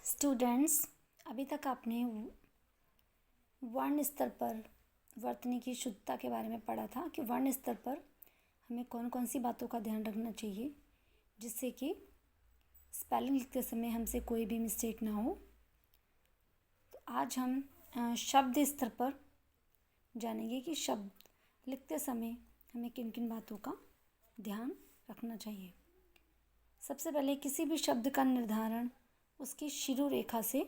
Students, अभी तक आपने वर्ण स्तर पर वर्तनी की शुद्धता के बारे में पढ़ा था कि वर्ण स्तर पर हमें कौन कौन सी बातों का ध्यान रखना चाहिए जिससे कि स्पेलिंग लिखते समय हमसे कोई भी मिस्टेक ना हो। तो आज हम शब्द स्तर पर जानेंगे कि शब्द लिखते समय हमें किन किन बातों का ध्यान रखना चाहिए। सबसे पहले किसी भी शब्द का निर्धारण उसकी शिरो रेखा से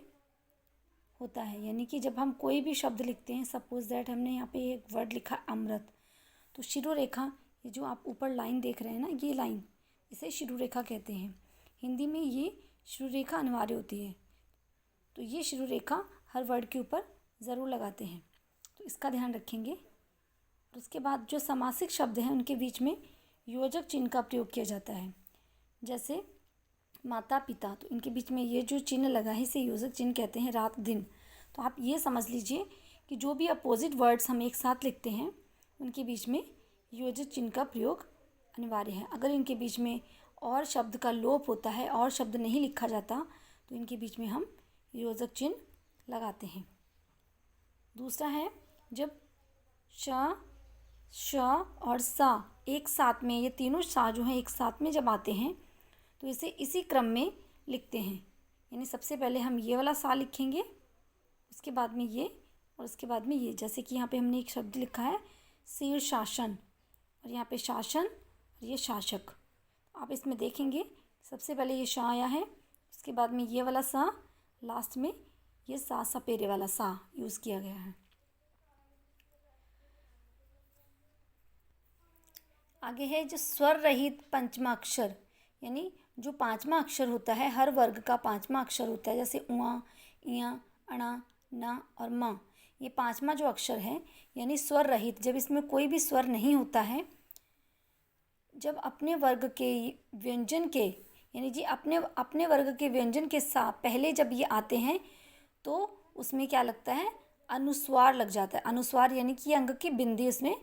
होता है, यानी कि जब हम कोई भी शब्द लिखते हैं, सपोज दैट हमने यहाँ पे एक वर्ड लिखा अमृत, तो शिरो रेखा, ये जो आप ऊपर लाइन देख रहे हैं ना, ये लाइन, इसे शिरो रेखा कहते हैं। हिंदी में ये शिरो रेखा अनिवार्य होती है, तो ये शिरो रेखा हर वर्ड के ऊपर ज़रूर लगाते हैं, तो इसका ध्यान रखेंगे। और उसके बाद जो समासिक शब्द हैं उनके बीच में योजक चिन्ह का प्रयोग किया जाता है। जैसे माता पिता, तो इनके बीच में ये जो चिन्ह लगा है इसे योजक चिन्ह कहते हैं। रात दिन, तो आप ये समझ लीजिए कि जो भी अपोजिट वर्ड्स हम एक साथ लिखते हैं उनके बीच में योजक चिन्ह का प्रयोग अनिवार्य है। अगर इनके बीच में और शब्द का लोप होता है और शब्द नहीं लिखा जाता तो इनके बीच में हम योजक चिन्ह लगाते हैं। दूसरा है जब श और सा एक साथ में, ये तीनों सा जो हैं एक साथ में जब आते हैं तो इसे इसी क्रम में लिखते हैं। यानी सबसे पहले हम ये वाला सा लिखेंगे, उसके बाद में ये, और उसके बाद में ये। जैसे कि यहाँ पे हमने एक शब्द लिखा है शीर्षासन, और यहाँ पे शासन और ये शासक। आप इसमें देखेंगे सबसे पहले ये शा आया है, उसके बाद में ये वाला सा, लास्ट में ये सा सपेरे वाला सा यूज़ किया गया है। आगे है जो स्वर रहित पंचमा अक्षर, यानी जो पांचवा अक्षर होता है, हर वर्ग का पांचवा अक्षर होता है। जैसे उआ, इया, अणा, ना और मा, ये पांचवा जो अक्षर है यानी स्वर रहित, जब इसमें कोई भी स्वर नहीं होता है, जब अपने वर्ग के व्यंजन के, यानी जी अपने वर्ग के व्यंजन के साथ पहले जब ये आते हैं तो उसमें क्या लगता है, अनुस्वार लग जाता है। अनुस्वार यानी कि अंग की बिंदी उसमें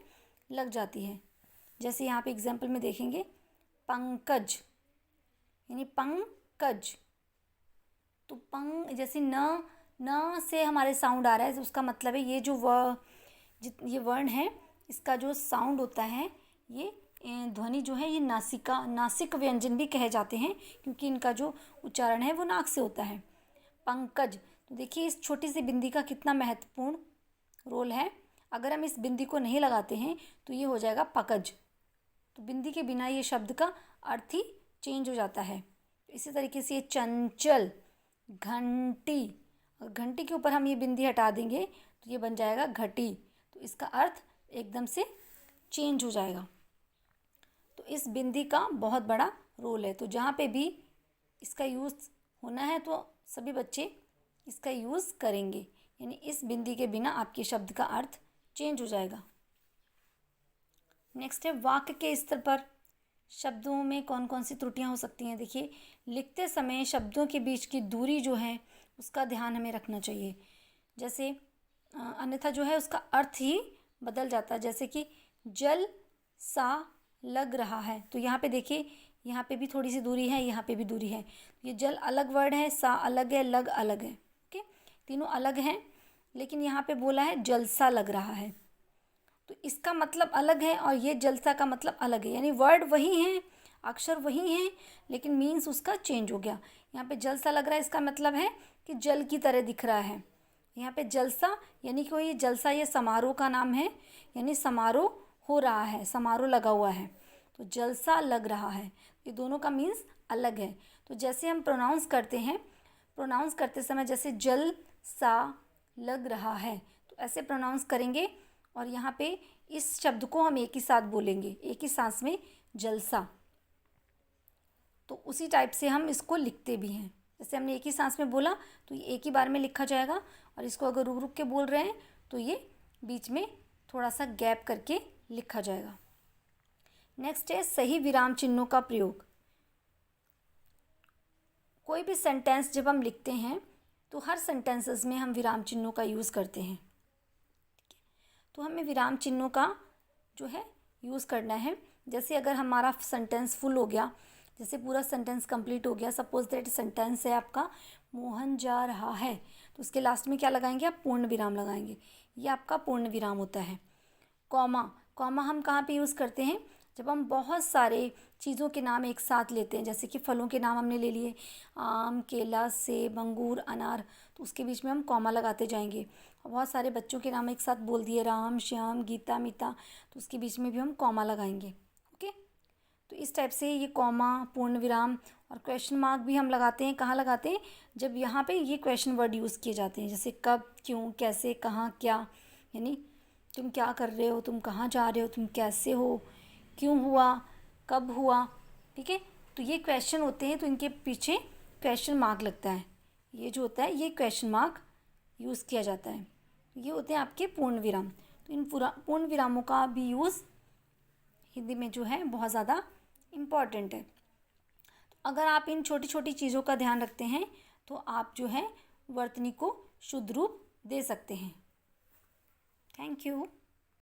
लग जाती है। जैसे यहाँ पे एग्जाम्पल में देखेंगे पंकज, यानी पंकज, तो पंग, जैसे न से हमारे साउंड आ रहा है तो उसका मतलब है ये जो ये वर्ण है इसका जो साउंड होता है, ये ध्वनि जो है, ये नासिक व्यंजन भी कहे जाते हैं क्योंकि इनका जो उच्चारण है वो नाक से होता है। पंकज, तो देखिए इस छोटी सी बिंदी का कितना महत्वपूर्ण रोल है। अगर हम इस बिंदी को नहीं लगाते हैं तो ये हो जाएगा पकज, तो बिंदी के बिना ये शब्द का अर्थ ही चेंज हो जाता है। इसी तरीके से ये चंचल, घंटी, और घंटी के ऊपर हम ये बिंदी हटा देंगे तो ये बन जाएगा घटी, तो इसका अर्थ एकदम से चेंज हो जाएगा। तो इस बिंदी का बहुत बड़ा रोल है, तो जहाँ पे भी इसका यूज़ होना है तो सभी बच्चे इसका यूज़ करेंगे, यानी इस बिंदी के बिना आपके शब्द का अर्थ चेंज हो जाएगा। नेक्स्ट है वाक्य के स्तर पर शब्दों में कौन कौन सी त्रुटियां हो सकती हैं। देखिए लिखते समय शब्दों के बीच की दूरी जो है उसका ध्यान हमें रखना चाहिए। जैसे अन्यथा जो है उसका अर्थ ही बदल जाता है। जैसे कि जल सा लग रहा है, तो यहाँ पे देखिए यहाँ पे भी थोड़ी सी दूरी है, यहाँ पे भी दूरी है। ये जल अलग वर्ड है, सा अलग है, लग अलग है, ओके, तीनों अलग हैं, लेकिन यहाँ पे बोला है जलसा लग रहा है, तो इसका मतलब अलग है और ये जलसा का मतलब अलग है। यानी वर्ड वही हैं, अक्षर वही हैं, लेकिन मीन्स उसका चेंज हो गया। यहाँ पे जलसा लग रहा है, इसका मतलब है कि जल की तरह दिख रहा है। यहाँ पे जलसा यानी कि ये जलसा, ये समारोह का नाम है, यानी समारोह हो रहा है, समारोह लगा हुआ है, तो जलसा लग रहा है, ये दोनों का मीन्स अलग है। तो जैसे हम प्रोनाउंस करते हैं, प्रोनाउंस करते समय जैसे जल सा लग रहा है, तो ऐसे प्रोनाउंस करेंगे, और यहाँ पे इस शब्द को हम एक ही साथ बोलेंगे, एक ही सांस में, जलसा। तो उसी टाइप से हम इसको लिखते भी हैं। जैसे हमने एक ही सांस में बोला तो ये एक ही बार में लिखा जाएगा, और इसको अगर रुक रुक के बोल रहे हैं तो ये बीच में थोड़ा सा गैप करके लिखा जाएगा। नेक्स्ट है सही विराम चिन्हों का प्रयोग। कोई भी सेंटेंस जब हम लिखते हैं तो हर सेंटेंसेस में हम विराम चिन्हों का यूज़ करते हैं, तो हमें विराम चिन्हों का जो है यूज़ करना है। जैसे अगर हमारा सेंटेंस फुल हो गया, जैसे पूरा सेंटेंस कंप्लीट हो गया, सपोज दैट सेंटेंस है आपका मोहन जा रहा है, तो उसके लास्ट में क्या लगाएंगे आप? पूर्ण विराम लगाएंगे। ये आपका पूर्ण विराम होता है। कॉमा, कॉमा हम कहाँ पे यूज़ करते हैं? जब हम बहुत सारे चीज़ों के नाम एक साथ लेते हैं, जैसे कि फलों के नाम हमने ले लिए, आम, केला, सेब, अंगूर, अनार, तो उसके बीच में हम कॉमा लगाते जाएंगे। और बहुत सारे बच्चों के नाम एक साथ बोल दिए, राम, श्याम, गीता, मीता, तो उसके बीच में भी हम कॉमा लगाएंगे। ओके, तो इस टाइप से ये कॉमा, पूर्ण विराम और क्वेश्चन मार्क भी हम लगाते हैं। कहाँ लगाते हैं? जब यहाँ पे ये क्वेश्चन वर्ड यूज़ किए जाते हैं, जैसे कब, क्यों, कैसे, कहाँ, क्या, यानी तुम क्या कर रहे हो, तुम कहाँ जा रहे हो, तुम कैसे हो, क्यों हुआ, कब हुआ। ठीक है, तो ये क्वेश्चन होते हैं, तो इनके पीछे क्वेश्चन मार्क लगता है। ये जो होता है ये क्वेश्चन मार्क यूज़ किया जाता है। ये होते हैं आपके पूर्ण विराम। तो इन पूर्ण विरामों का भी यूज़ हिंदी में जो है बहुत ज़्यादा इम्पॉर्टेंट है। तो अगर आप इन छोटी छोटी चीज़ों का ध्यान रखते हैं तो आप जो है वर्तनी को शुद्ध रूप दे सकते हैं। Thank you.